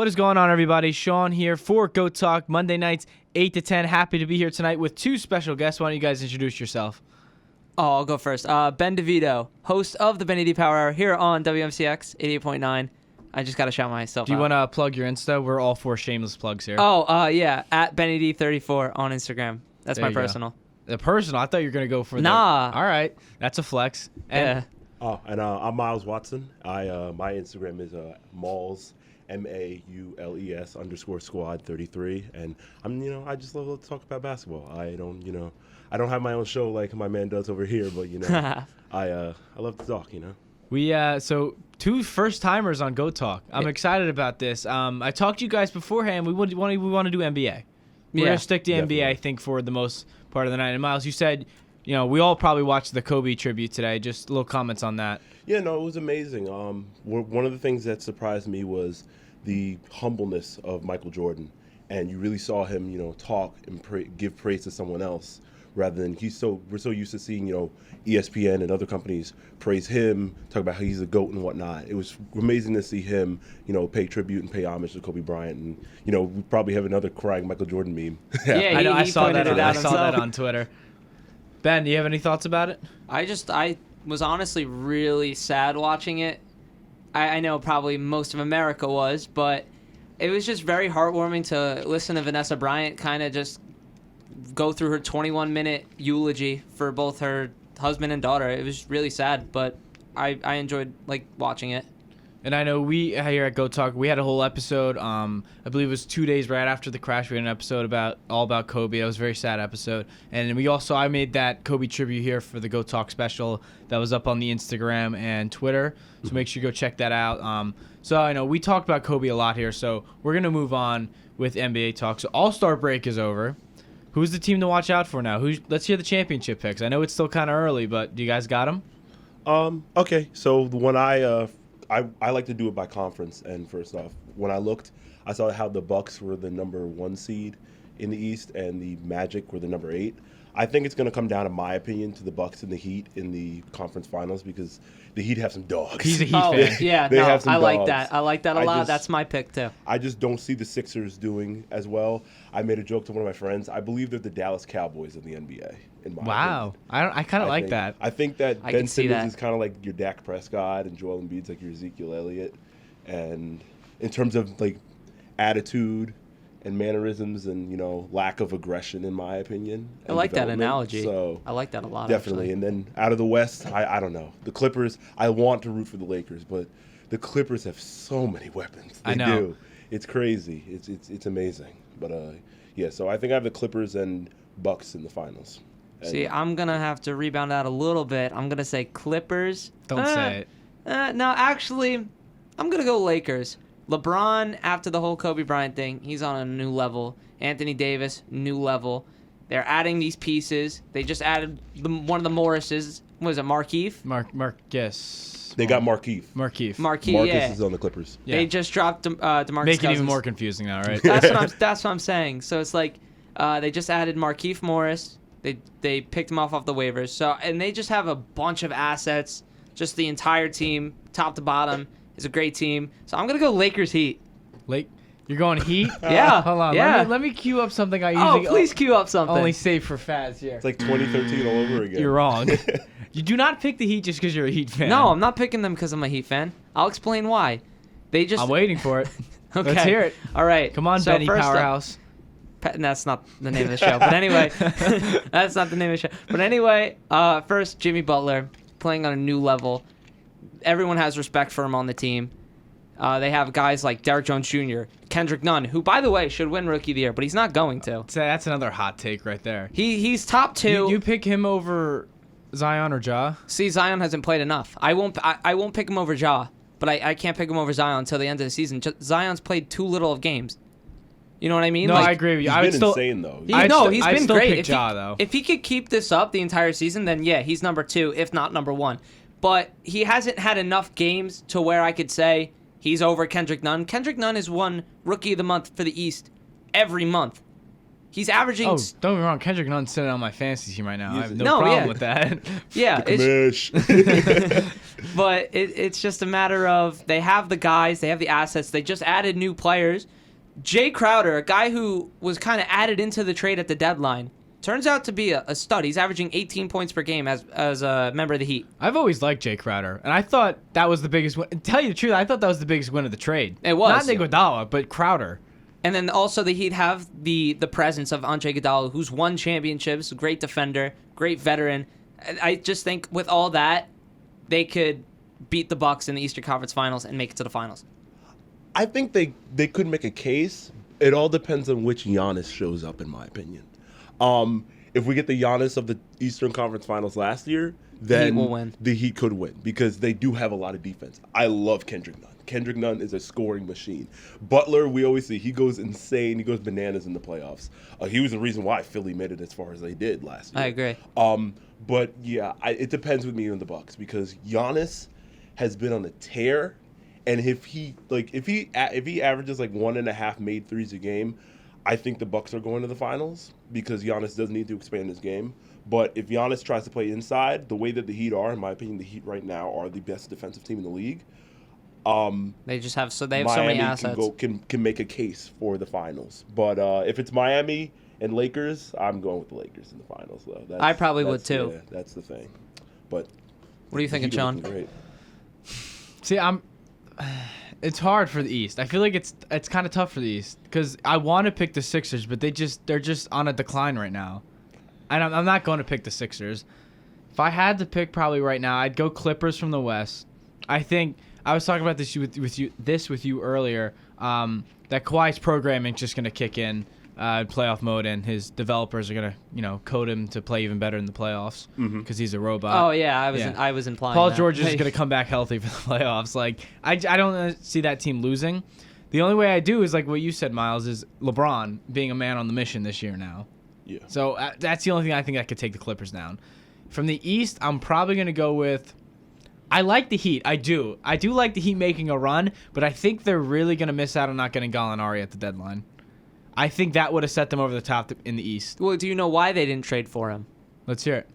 What is going on, everybody? Sean here for Goat Talk, Monday nights, 8 to 10. Happy to be here tonight with two special guests. Why don't you guys introduce yourself? Oh, I'll go first. Ben DeVito, host of the Benny D Power Hour here on WMCX 88.9. I just got to shout myself Do you out. want to plug your Insta? We're all for shameless plugs here. Yeah, at Benny D34 on Instagram. That's There my you go. personal. The personal? I thought you were going to go for Nah. All right. That's a flex. And I'm Miles Watson. My Instagram is Maules, MAULES _squad 33, and I just love to talk about basketball. I don't have my own show like my man does over here, but I love to talk. We so two first timers on Go Talk. I'm excited about this. I talked to you guys beforehand. We want to do NBA. We're gonna stick to NBA, I think, for the most part of the night. And Miles, you said, we all probably watched the Kobe tribute today. Just little comments on that. Yeah, no, it was amazing. One of the things that surprised me was the humbleness of Michael Jordan, and you really saw him, talk and give praise to someone else. Rather than we're so used to seeing, ESPN and other companies praise him, talk about how he's a GOAT and whatnot. It was amazing to see him, pay tribute and pay homage to Kobe Bryant. And, we probably have another crying Michael Jordan meme. Yeah, I saw pointed that. it out I saw that himself. on Twitter. Ben, do you have any thoughts about it? I was honestly really sad watching it. I know probably most of America was, but it was just very heartwarming to listen to Vanessa Bryant kind of just go through her 21-minute eulogy for both her husband and daughter. It was really sad, but I enjoyed watching it. And I know we here at Go Talk, we had a whole episode. I believe it was 2 days right after the crash. We had an episode all about Kobe. It was a very sad episode. And I made that Kobe tribute here for the Go Talk special that was up on the Instagram and Twitter. So make sure you go check that out. So I know we talked about Kobe a lot here. So we're gonna move on with NBA talk. So All-Star break is over. Who's the team to watch out for now? Let's hear the championship picks. I know it's still kind of early, but do you guys got them? Okay, so the one I like to do it by conference. And first off, when I looked, I saw how the Bucks were the number 1 seed in the East and the Magic were the number 8. I think it's going to come down, in my opinion, to the Bucks and the Heat in the conference finals because the Heat have some dogs. He's a Heat fan. Yeah, They have some I like dogs. that. I like that a lot. That's my pick too. I just don't see the Sixers doing as well. I made a joke to one of my friends. I believe they're the Dallas Cowboys of the NBA. In my Wow, opinion. I kind of like that. I think that I Ben can see Simmons that. is kind of like your Dak Prescott and Joel Embiid's like your Ezekiel Elliott. And in terms of attitude and mannerisms and lack of aggression, in my opinion. I like that development. analogy. So I like that a lot. definitely. Actually. And then out of the West, I don't know. The Clippers. I want to root for the Lakers, but the Clippers have so many weapons. They I know. do. It's crazy. It's amazing. But so I think I have the Clippers and Bucks in the finals. And See, I'm going to have to rebound out a little bit. I'm going to say Clippers. Don't say it. No, actually, I'm going to go Lakers. LeBron, after the whole Kobe Bryant thing, he's on a new level. Anthony Davis, new level. They're adding these pieces. They just added one of the Morrises. What is it, Markieff? Marcus. they got Markieff. Markieff. Markieff, Marcus yeah. is on the Clippers. Yeah. They just dropped DeMarcus Make it Cousins. even more confusing now, right? That's what I'm saying. So it's like they just added Markieff Morris. They picked him off the waivers. So and they just have a bunch of assets. Just the entire team, top to bottom, is a great team. So I'm gonna go Lakers Heat. You're going Heat? Yeah. Hold on. Yeah. Let me cue up something I Oh, usually please cue up something. only save for Faz here. It's like 2013 all over again. You're wrong. You do not pick the Heat just because you're a Heat fan. No, I'm not picking them because I'm a Heat fan. I'll explain why. They just I'm waiting for it. Okay. Let's hear it. All right. Come on, So Benny first up- Powerhouse. That's not the name of the show. But anyway, that's not the name of the show. But anyway, first, Jimmy Butler playing on a new level. Everyone has respect for him on the team. They have guys like Derrick Jones Jr., Kendrick Nunn, who, by the way, should win Rookie of the Year, but he's not going to. So that's another hot take right there. He's top 2. You pick him over Zion or Ja? See, Zion hasn't played enough. I won't pick him over Ja, but I can't pick him over Zion until the end of the season. Zion's played too little of games. You know what I mean? No, I agree with you. He's I would been still. insane though. He's I'd been still great. pick Ja, though. If he could keep this up the entire season, then yeah, he's number 2, if not number 1. But he hasn't had enough games to where I could say he's over Kendrick Nunn. Kendrick Nunn has won Rookie of the Month for the East every month. He's averaging. Oh, don't get me wrong. Kendrick Nunn's sitting on my fantasy team right now. I have no No, problem yeah. with that. yeah, Kamish. but it's just a matter of they have the guys, they have the assets. They just added new players. Jay Crowder, a guy who was kind of added into the trade at the deadline, turns out to be a stud. He's averaging 18 points per game as a member of the Heat. I've always liked Jay Crowder, and I thought that was the biggest win. Tell you the truth, I thought that was the biggest win of the trade. It was. Not Iguodala, but Crowder. And then also the Heat have the presence of Andre Iguodala, who's won championships, a great defender, great veteran. I just think with all that, they could beat the Bucks in the Eastern Conference Finals and make it to the finals. I think they could make a case. It all depends on which Giannis shows up, in my opinion. If we get the Giannis of the Eastern Conference Finals last year, then Heat will win. the Heat could win because they do have a lot of defense. I love Kendrick Nunn. Kendrick Nunn is a scoring machine. Butler, we always see, he goes insane. He goes bananas in the playoffs. He was the reason why Philly made it as far as they did last year. I agree. But yeah, it depends with me and the Bucks because Giannis has been on a tear, and if he averages like 1.5 made threes a game, I think the Bucks are going to the finals because Giannis does need to expand his game. But if Giannis tries to play inside, the way that the Heat are, in my opinion, the Heat right now are the best defensive team in the league. They just have so many Miami assets. can make a case for the finals. But if it's Miami and Lakers, I'm going with the Lakers in the finals, though. I probably would, too. Yeah, that's the thing. But What are you thinking, the Heat are Sean? looking great. See, it's hard for the East. I feel like it's kind of tough for the East because I want to pick the Sixers, but they're just on a decline right now, and I'm not going to pick the Sixers. If I had to pick probably right now, I'd go Clippers from the West. I think I was talking about this with you earlier. That Kawhi's programming just going to kick in playoff mode, and his developers are going to code him to play even better in the playoffs because he's a robot. Oh yeah, I was implying Paul that. George is going to come back healthy for the playoffs. Like I don't see that team losing. The only way I do is like what you said, Miles, is LeBron being a man on the mission this year now. Yeah. So that's the only thing I think that could take the Clippers down. From the East, I'm probably going to go with. I like the Heat. I do like the Heat making a run, but I think they're really going to miss out on not getting Gallinari at the deadline. I think that would have set them over the top in the East. Well, do you know why they didn't trade for him? Let's hear it.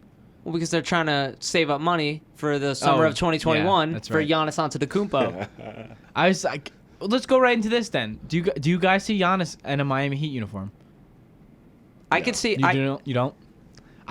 Well, because they're trying to save up money for the summer of 2021 yeah, that's for right. Giannis Antetokounmpo. I was like, let's go right into this then. Do you guys see Giannis in a Miami Heat uniform? I could see. You don't?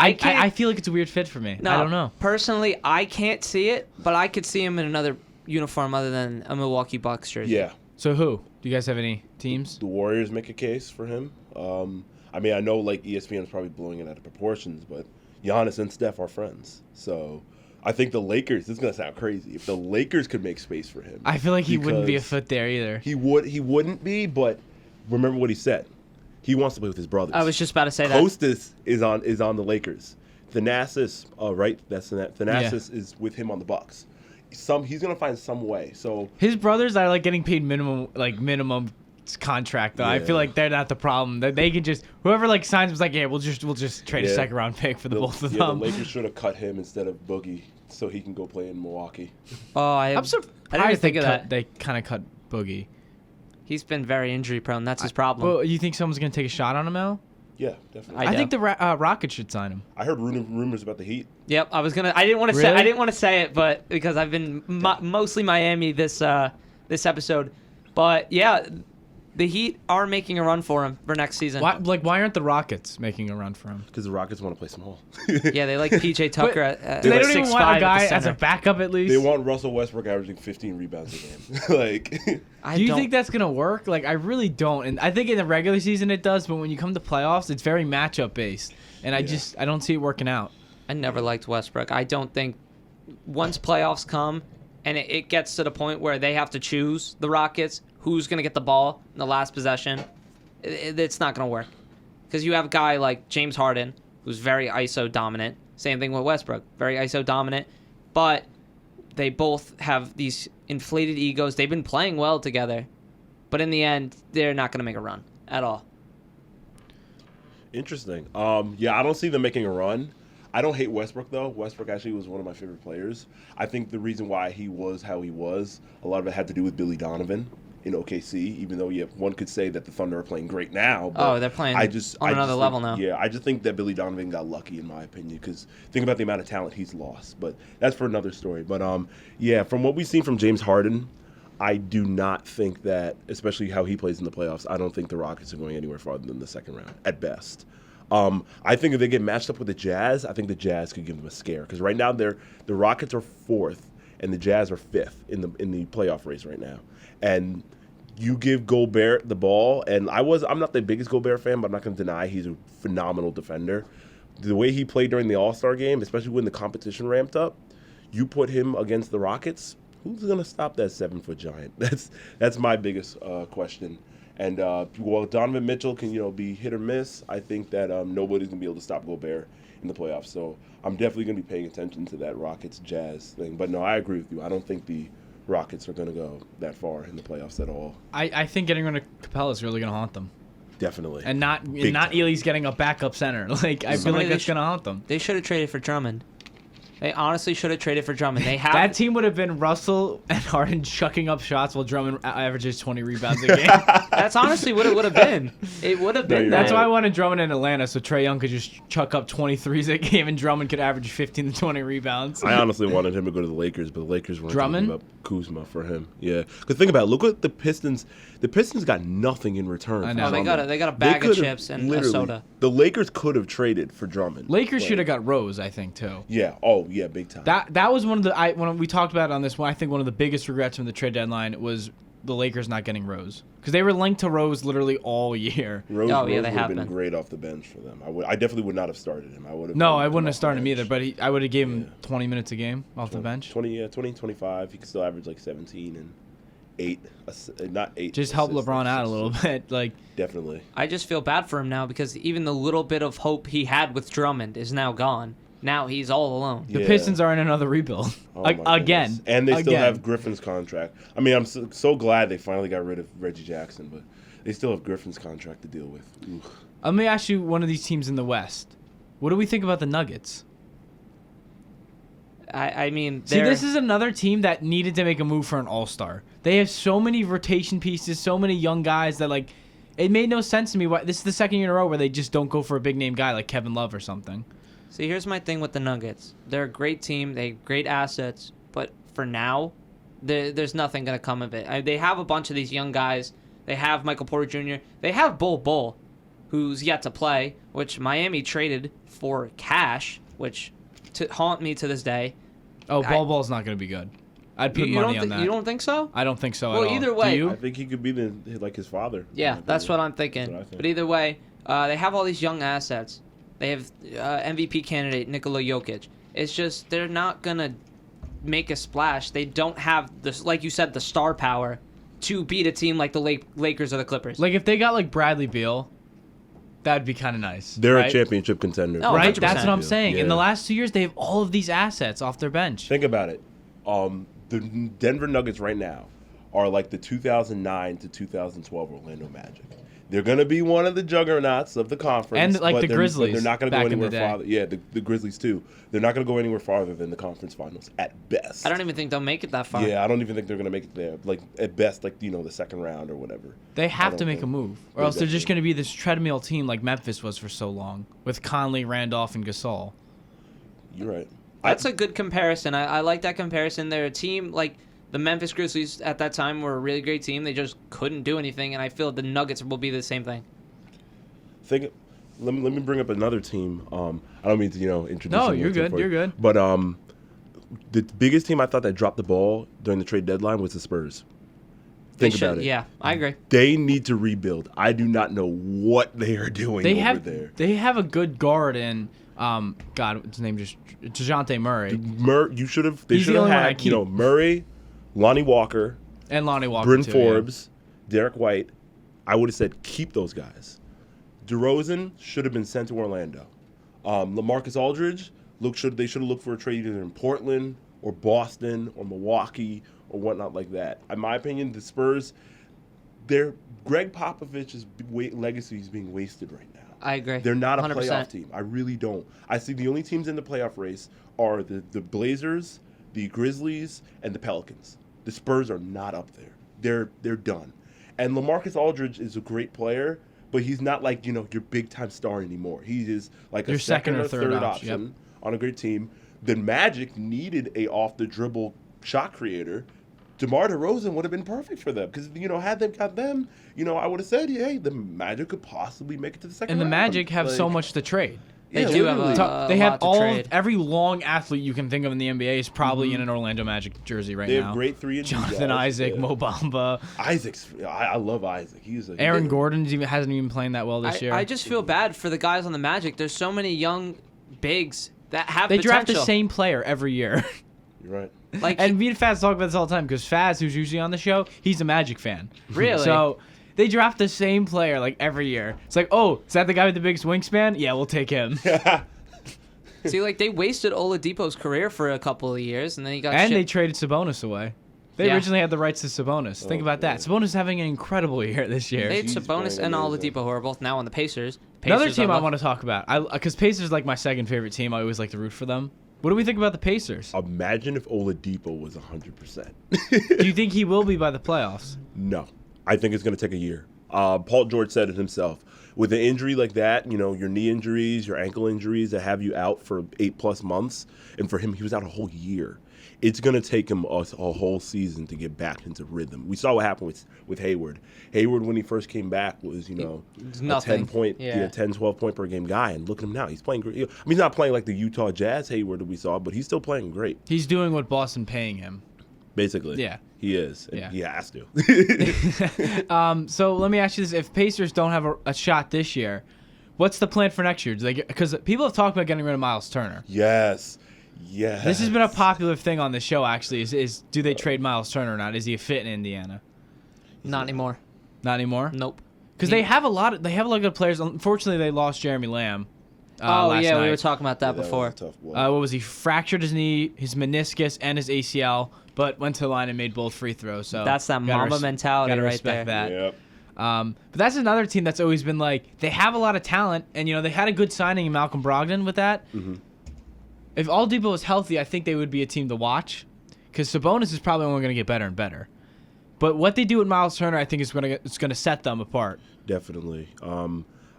I can't. I feel like it's a weird fit for me. No, I don't know. Personally, I can't see it, but I could see him in another uniform other than a Milwaukee Bucks jersey. Yeah. So who? Do you guys have any teams? The Warriors make a case for him. I mean, I know like ESPN is probably blowing it out of proportions, but Giannis and Steph are friends. So I think the Lakers, this is going to sound crazy, if the Lakers could make space for him. I feel like he wouldn't be a because fit there either. He wouldn't be, but remember what he said. He wants to play with his brothers. I was just about to say that. Kostas is on the Lakers. Thanasis, right? That's Thanasis is with him on the Bucks. He's gonna find some way. So His brothers are like getting paid minimum contract though. I Yeah. feel like they're not the problem. They can just whoever like signs was like, yeah, we'll just trade a Yeah. second round pick for the both of the them. Lakers should have cut him instead of Boogie so he can go play in Milwaukee. Oh, I'm surprised I didn't even think of that. They kind of cut Boogie. He's been very injury prone. That's his problem. Well, you think someone's gonna take a shot on him, Al? Yeah, definitely. I I do. think the Rockets should sign him. I heard rumors about the Heat. Yep, I didn't want to Really? say. I didn't want to say it, but because I've been mostly Miami this episode. But yeah, the Heat are making a run for him for next season. Why aren't the Rockets making a run for him? Because the Rockets want to play small. Yeah, they like PJ Tucker at They like don't even want 6'5" a guy at the as a center. backup at least. They want Russell Westbrook averaging 15 rebounds a game. Like, Do you think that's gonna work? Like, I really don't. And I think in the regular season it does, but when you come to playoffs, it's very matchup based, and I don't see it working out. I never liked Westbrook. I don't think once playoffs come and it gets to the point where they have to choose the Rockets, who's going to get the ball in the last possession, it's not going to work. Because you have a guy like James Harden, who's very ISO dominant. Same thing with Westbrook, very ISO dominant. But they both have these inflated egos. They've been playing well together. But in the end, they're not going to make a run at all. interesting. Yeah, I don't see them making a run. I don't hate Westbrook, though. Westbrook actually was one of my favorite players. I think the reason why he was how he was, a lot of it had to do with Billy Donovan. in OKC. Even though one could say that the Thunder are playing great now. But Oh, they're playing on another level now. Yeah, I just think that Billy Donovan got lucky in my opinion because think about the amount of talent he's lost. But that's for another story. But yeah, from what we've seen from James Harden, I do not think that, especially how he plays in the playoffs, I don't think the Rockets are going anywhere farther than the second round at best. I think if they get matched up with the Jazz, I think the Jazz could give them a scare because right now the Rockets are 4th and the Jazz are 5th in the playoff race right now. And you give Gobert the ball, and I'm not the biggest Gobert fan, but I'm not going to deny he's a phenomenal defender. The way he played during the All-Star game, especially when the competition ramped up, you put him against the Rockets, who's going to stop that 7-foot giant? That's my biggest question. And while Donovan Mitchell can be hit or miss, I think that nobody's going to be able to stop Gobert in the playoffs. So I'm definitely going to be paying attention to that Rockets-Jazz thing. But no, I agree with you. I don't think the Rockets are going to go that far in the playoffs at all. I think getting rid of Capella is really going to haunt them. Definitely. And not Ely's getting a backup center. Like I feel like that's going to haunt them. They should have traded for Drummond. They honestly should have traded for Drummond. They have that team would have been Russell and Harden chucking up shots while Drummond averages 20 rebounds a game. That's honestly what it would have been. It would have been. That's why I wanted Drummond in Atlanta, so Trae Young could just chuck up 23s a game and Drummond could average 15 to 20 rebounds. I honestly wanted him to go to the Lakers, but the Lakers weren't going to give up Kuzma for him. Yeah, because think about it. Look at the Pistons. The Pistons got nothing in return. I know. They got a bag of chips and a soda. The Lakers could have traded for Drummond. Lakers should have got Rose, I think, too. Yeah. Oh, yeah, big time. That was one of the when we talked about it on this one. I think one of the biggest regrets from the trade deadline was the Lakers not getting Rose because they were linked to Rose literally all year. Rose would have been great off the bench for them. I definitely would not have started him. I wouldn't have started him either. But I would have gave him 20 minutes a game off the bench. 20, 25. He could still average like 17 and 8, not 8. Just help LeBron out a little bit, like definitely. I just feel bad for him now because even the little bit of hope he had with Drummond is now gone. Now he's all alone. The Pistons are in another rebuild again, and they still have Griffin's contract. I mean, I'm so glad they finally got rid of Reggie Jackson, but they still have Griffin's contract to deal with. Ooh. Let me ask you one of these teams in the West. What do we think about the Nuggets? I mean, see, this is another team that needed to make a move for an all-star. They have so many rotation pieces, so many young guys that it made no sense to me. Why this is the second year in a row where they just don't go for a big name guy like Kevin Love or something. See, here's my thing with the Nuggets. They're a great team. They have great assets. But for now, there's nothing going to come of it. They have a bunch of these young guys. They have Michael Porter Jr. They have Bol, who's yet to play, which Miami traded for cash, which haunt me to this day. Oh, Bol's not going to be good. I'd put money on that. You don't think so? I don't think so at all. Well, either way. Do you? I think he could be like his father. Yeah, that's what I'm thinking. But either way, they have all these young assets. They have MVP candidate Nikola Jokic. It's just they're not going to make a splash. They don't have, like you said, the star power to beat a team like the Lakers or the Clippers. Like if they got like Bradley Beal, that'd be kind of nice. They're a championship contender. Oh, right? 100%. That's what I'm saying. Yeah. In the last 2 years, they have all of these assets off their bench. Think about it. The Denver Nuggets right now are like the 2009 to 2012 Orlando Magic. They're going to be one of the juggernauts of the conference. And like the Grizzlies. They're not going to go anywhere the farther. Yeah, the Grizzlies too. They're not going to go anywhere farther than the conference finals at best. I don't even think they'll make it that far. Yeah, I don't even think they're going to make it there. Like at best, like the second round or whatever. They have to make a move, or else they're just going to be this treadmill team like Memphis was for so long with Conley, Randolph, and Gasol. You're right. That's a good comparison. I like that comparison. They're a team like the Memphis Grizzlies at that time were a really great team. They just couldn't do anything, and I feel the Nuggets will be the same thing. Let me bring up another team. I don't mean to introduce. No, you're good. You're good. But the biggest team I thought that dropped the ball during the trade deadline was the Spurs. Think about it. Yeah, I agree. They need to rebuild. I do not know what they are doing over there. They have a good guard in God, his name just DeJounte Murray. You should have. They should have had Murray, Lonnie Walker, and Lonnie Walker, Bryn too, Forbes, Derek White. I would have said keep those guys. DeRozan should have been sent to Orlando. LaMarcus Aldridge, they should have looked for a trade either in Portland or Boston or Milwaukee or whatnot like that. In my opinion, the Spurs, Greg Popovich's legacy is being wasted right now. I agree. They're not a 100%. playoff team. I really don't. I see the only teams in the playoff race are the Blazers, the Grizzlies, and the Pelicans. The Spurs are not up there. they're done. And LaMarcus Aldridge is a great player, but he's not like, your big time star anymore. He is like Your a second or third option, option on a great team. The Magic needed a off the dribble shot creator. DeMar DeRozan would have been perfect for them because, had they got them, I would have said, hey, the Magic could possibly make it to the second And the round. Magic have so much to trade. They Yeah, do have literally. a They have lot to trade. every long athlete you can think of in the NBA is probably in an Orlando Magic jersey right They now. have great 3 and D Jonathan guys. Isaac, Yeah. Mo Bamba, I love Isaac. He's a Aaron Gordon hasn't even playing that well this year. I just feel bad for the guys on the Magic. There's so many young bigs that have they potential. draft the same player every year. You're right. Like, And me and Faz talk about this all the time because Faz, who's usually on the show, he's a Magic fan. Really? So they draft the same player like every year. It's like, oh, is that the guy with the biggest wingspan? Yeah, we'll take him. see, like they wasted Oladipo's career for a couple of years, and then he got And they shipped. traded Sabonis away. They Yeah. originally had the rights to Sabonis. Think Oh, about that. boy. Sabonis is having an incredible year this year. They had He's Sabonis playing and amazing. Oladipo, who are both now on the Pacers. Another team I want to talk about, because Pacers is like my second favorite team. I always like to root for them. What do we think about the Pacers? Imagine if Oladipo was 100%. Do you think he will be by the playoffs? No. I think it's going to take a year. Paul George said it himself. With an injury like that, your knee injuries, your ankle injuries that have you out for 8+ months, and for him, he was out a whole year. It's going to take him a whole season to get back into rhythm. We saw what happened with Hayward. Hayward, when he first came back, was, was a nothing. 10, 12 point per game guy. And look at him now. He's playing great. I mean, he's not playing like the Utah Jazz Hayward that we saw, but he's still playing great, He's doing what Boston paying him. basically. Yeah. He is. And Yeah. he has to. So let me ask you this: if Pacers don't have a shot this year, what's the plan for next year? Because people have talked about getting rid of Miles Turner. Yes. Yes. This has been a popular thing on the show. Actually, is do they trade Miles Turner or not? Is he a fit in Indiana? Not anymore. Not anymore. Nope. Because they have a lot of good players. Unfortunately, they lost Jeremy Lamb. Oh last yeah, night. we were talking about that was before. a tough one. What was he? Fractured his knee, his meniscus, and his ACL, but went to the line and made both free throws. So That's that gotta Mamba mentality gotta right respect there. That. Yep. But that's another team that's always been like they have a lot of talent, and they had a good signing in Malcolm Brogdon with that. Mm-hmm. If Oladipo was healthy, I think they would be a team to watch, because Sabonis is probably only going to get better and better. But what they do with Miles Turner, I think is going to set them apart. Definitely.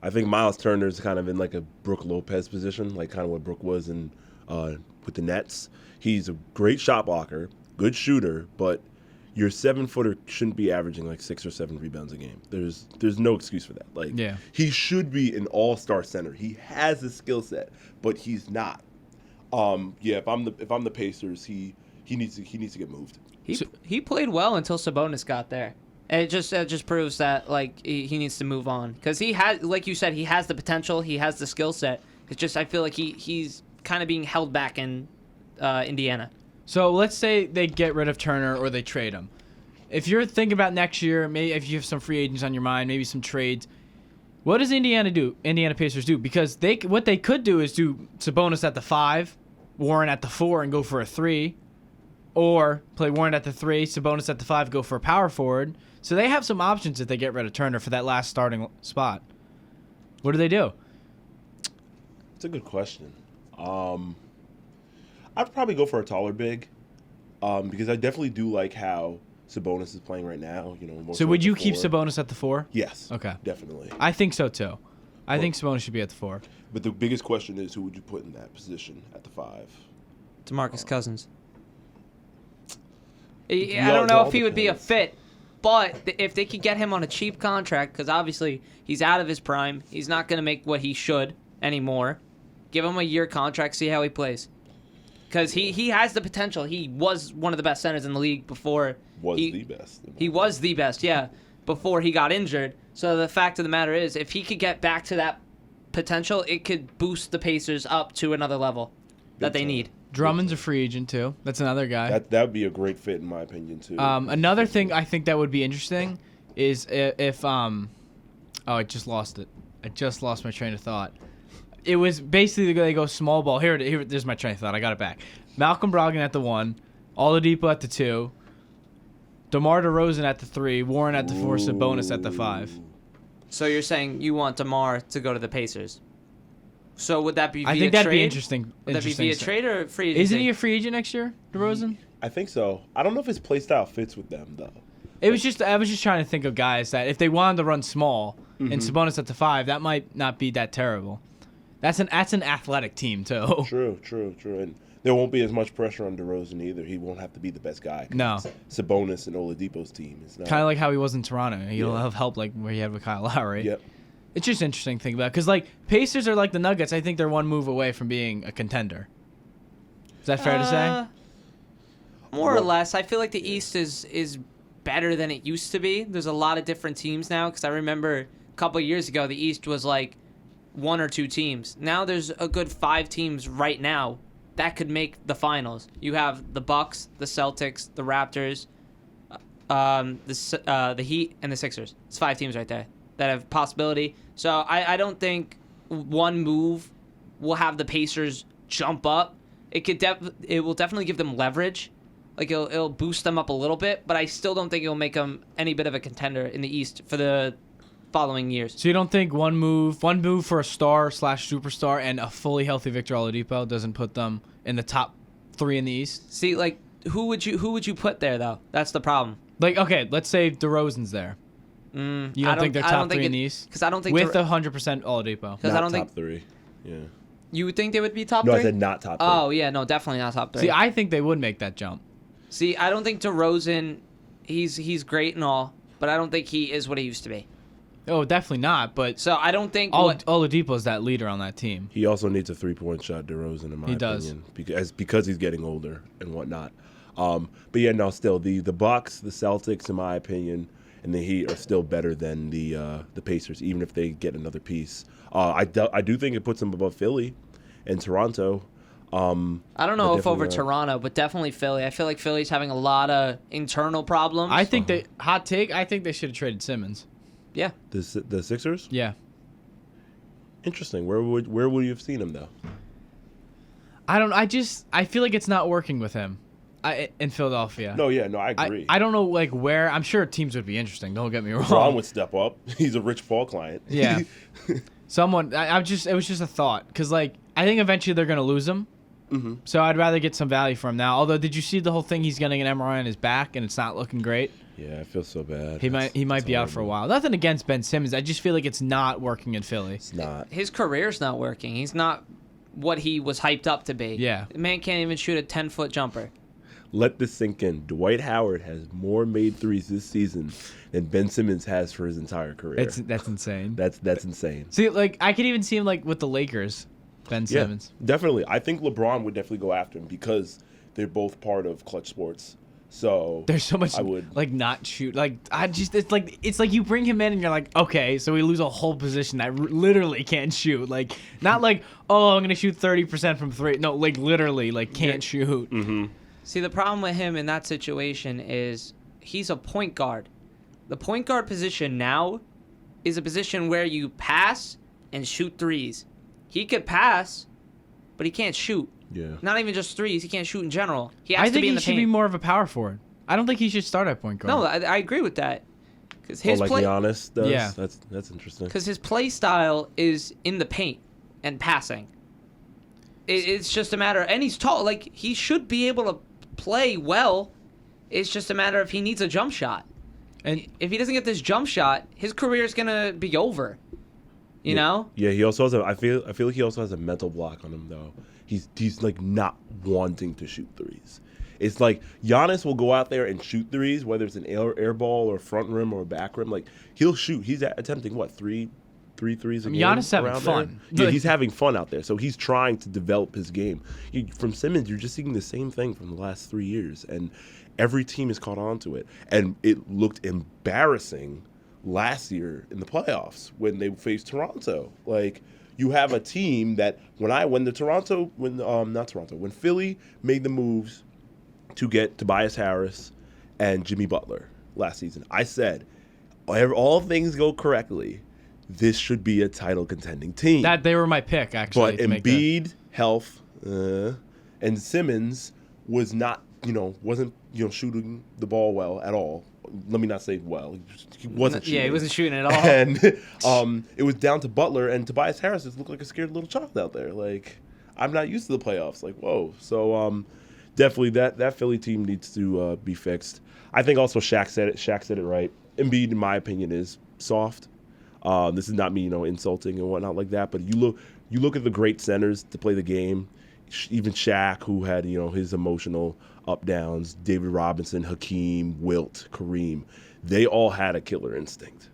I think Miles Turner is kind of in like a Brook Lopez position, like kind of what Brook was in with the Nets. He's a great shot blocker, good shooter, but your 7-footer shouldn't be averaging like 6 or 7 rebounds a game. There's no excuse for that. Like, Yeah. he should be an all-star center. He has the skill set, but he's not. If I'm the Pacers, he needs to get moved. He played well until Sabonis got there. And it just proves that like he needs to move on because he has, like you said, he has the potential, he has the skill set. It's just I feel like he's kind of being held back in Indiana. So let's say they get rid of Turner or they trade him. If you're thinking about next year, maybe if you have some free agents on your mind, maybe some trades, what does Indiana do? Indiana Pacers do? Because what they could do is do Sabonis at the 5, Warren at the 4, and go for a 3. Or play Warren at the 3, Sabonis at the 5, go for a power forward. So they have some options if they get rid of Turner for that last starting spot. What do they do? It's a good question. I'd probably go for a taller big, because I definitely do like how Sabonis is playing right now. More So so would at you the keep 4. Sabonis at the 4? Yes. Okay. Definitely. I think so too. I think Sabonis should be at the 4. But the biggest question is, who would you put in that position at the 5? DeMarcus Cousins. It I don't know all if he would be a depends. fit, but if they could get him on a cheap contract, because obviously he's out of his prime, he's not going to make what he should anymore. Give him a year contract, see how he plays. Because he has the potential. He was one of the best centers in the league before. The best. He was the best, yeah, before he got injured. So the fact of the matter is, if he could get back to that potential, it could boost the Pacers up to another level that they time. need. Drummond's a free agent too. That's another guy. That would be a great fit in my opinion too. Another thing I think that would be interesting is if oh, I just lost it. I just lost my train of thought. It was basically they go small ball. There's my train of thought. I got it back. Malcolm Brogdon at the 1, Oladipo at the 2, DeMar DeRozan at the 3, Warren at the 4, Sabonis at the 5. So you're saying you want DeMar to go to the Pacers? So would that be via I think that'd trade? be interesting. Would that be via trade or free agency? Isn't he a free agent next year, DeRozan? I think so. I don't know if his play style fits with them though. It was just I was just trying to think of guys that if they wanted to run small and Sabonis at the 5, that might not be that terrible. That's an athletic team too. True. And there won't be as much pressure on DeRozan either. He won't have to be the best guy. 'Cause No. it's Sabonis and Oladipo's team. It's not. Kind of like how he was in Toronto. He'll have help like where he had with Kyle Lowry. Yep. It's just interesting to think about because like Pacers are like the Nuggets. I think they're one move away from being a contender. Is that fair to say? More or less. I feel like the East is better than it used to be. There's a lot of different teams now because I remember a couple of years ago the East was like 1 or 2 teams. Now there's a good 5 teams right now that could make the finals. You have the Bucks, the Celtics, the Raptors, the Heat, and the Sixers. It's 5 teams right there that have possibility. So I don't think one move will have the Pacers jump up. It will definitely give them leverage. Like it'll boost them up a little bit, but I still don't think it'll make them any bit of a contender in the East for the following years. So you don't think one move for a star/superstar and a fully healthy Victor Oladipo doesn't put them in the top 3 in the East? See, like who would you put there though? That's the problem. Like okay, let's say DeRozan's there. You don't think they're top 3 in the East? Because I don't think with 100% Oladipo. Because I don't top think 3. Yeah. You would think they would be top No, 3? I said not top 3. Oh yeah, no, definitely not top 3. See, I think they would make that jump. See, I don't think DeRozan, he's great and all, but I don't think he is what he used to be. Oh, definitely not. But So I don't think Oladipo's that leader on that team. He also needs a 3-point shot, DeRozan, in my He does. opinion, because he's getting older and whatnot. But yeah, no, still the Bucks, the Celtics, in my opinion, and the Heat are still better than the Pacers, even if they get another piece. I do think it puts them above Philly and Toronto. I don't know if over definitely Toronto, but definitely Philly. I feel like Philly's having a lot of internal problems. I think hot take. I think they should have traded Simmons. Yeah. The Sixers. Yeah. Interesting. Where would you have seen him though? I feel like it's not working with him, in Philadelphia. No, I agree. I don't know like where. I'm sure teams would be interesting. Don't get me wrong. Braun would step up. He's a Rich Paul client. Yeah. Someone. It was just a thought because like I think eventually they're gonna lose him. Mm-hmm. So I'd rather get some value from him now. Although, did you see the whole thing? He's getting an MRI on his back, and it's not looking great. Yeah, I feel so bad. He might be out for a while. Nothing against Ben Simmons. I just feel like it's not working in Philly. It's not. His career's not working. He's not what he was hyped up to be. Yeah. The man can't even shoot a 10-foot jumper. Let this sink in. Dwight Howard has more made threes this season than Ben Simmons has for his entire career. That's insane. That's insane. See, like I could even see him like with the Lakers, Ben Simmons. Yeah, definitely. I think LeBron would definitely go after him because they're both part of Clutch Sports. So There's so much I would like not shoot. Like it's like you bring him in and you're like, okay, so we lose a whole position that literally can't shoot. Like not like, oh, I'm gonna shoot 30% from 3. No, like literally like can't shoot. Mm-hmm. See, the problem with him in that situation is he's a point guard. The point guard position now is a position where you pass and shoot threes. He could pass, but he can't shoot. Yeah. Not even just threes. He can't shoot in general. He has I to think be in he the should paint. be more of a power forward. I don't think he should start at point guard. No, I agree with that. Because his like play, Giannis does. Yeah. That's interesting. because his play style is in the paint and passing. It's just a matter, and he's tall. Like he should be able to play well. It's just a matter of he needs a jump shot. And If he doesn't get this jump shot, his career is gonna be over. You know? Yeah, he also has I feel like he also has a mental block on him though. He's like not wanting to shoot threes. It's like Giannis will go out there and shoot threes, whether it's an air ball or front rim or back rim. Like he'll shoot. He's attempting what three threes a game. Giannis is having around fun. there? Yeah, Like- he's having fun out there. So he's trying to develop his game. From Simmons, you're just seeing the same thing from the last 3 years, and every team has caught on to it. And it looked embarrassing last year in the playoffs when they faced Toronto. Like you have a team that when Philly made the moves to get Tobias Harris and Jimmy Butler last season, I said, all things go correctly, this should be a title contending team. that they were my pick actually. But to make the- Embiid, health, and Simmons wasn't shooting the ball well at all. Let me not say well. He wasn't shooting. Yeah, he wasn't shooting at all. And it was down to Butler, and Tobias Harris just looked like a scared little child out there. Like, I'm not used to the playoffs. Like, whoa. So definitely that Philly team needs to be fixed. I think also Shaq said it. Shaq said it right. Embiid, in my opinion, is soft. This is not me, insulting and whatnot like that. But you look at the great centers to play the game. Even Shaq, who had his emotional up downs. David Robinson, Hakeem, Wilt, Kareem. They all had a killer instinct,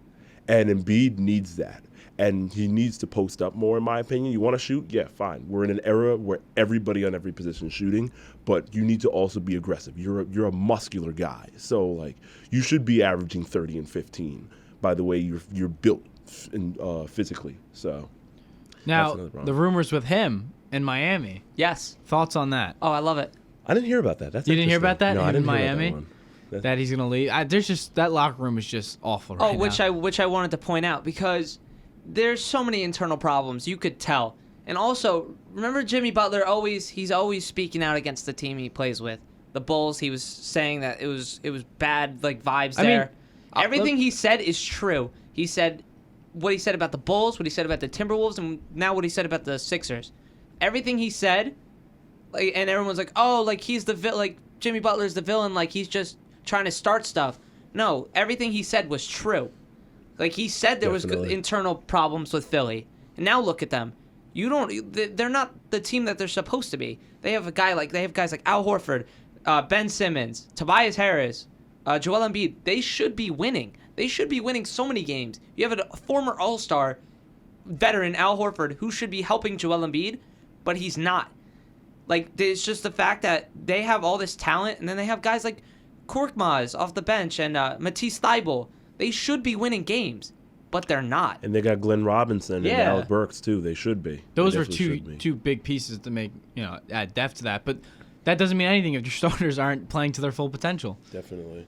and Embiid needs that. And he needs to post up more, in my opinion. You want to shoot? Yeah, fine. We're in an era where everybody on every position is shooting, but you need to also be aggressive. You're a muscular guy, so you should be averaging 30 and 15. By the way, you're built physically. So now the rumors with him in Miami. Yes. Thoughts on that? Oh, I love it. I didn't hear about that. You didn't hear about that? No, him I didn't in hear Miami. about that one. That he's gonna leave. There's just that locker room is just awful right now. Which I wanted to point out because there's so many internal problems you could tell. And also, remember Jimmy Butler he's always speaking out against the team he plays with. The Bulls, he was saying that it was bad vibes there. Everything he said is true. He said what he said about the Bulls, what he said about the Timberwolves, and now what he said about the Sixers. Everything he said, and everyone's like, "Oh, he's the Jimmy Butler's the villain, he's just trying to start stuff." No, everything he said was true. He said there was internal problems with Philly. And now look at them. They're not the team that they're supposed to be. They have guys like Al Horford, Ben Simmons, Tobias Harris, Joel Embiid. They should be winning. They should be winning so many games. You have a former All-Star veteran, Al Horford, who should be helping Joel Embiid, but he's not. It's just the fact that they have all this talent, and then they have guys like Korkmaz off the bench and Matisse Thybulle. They should be winning games, but they're not. And they got Glenn Robinson and Alec Burks too. They should be. Those were two big pieces to make add depth to that. But that doesn't mean anything if your starters aren't playing to their full potential. Definitely.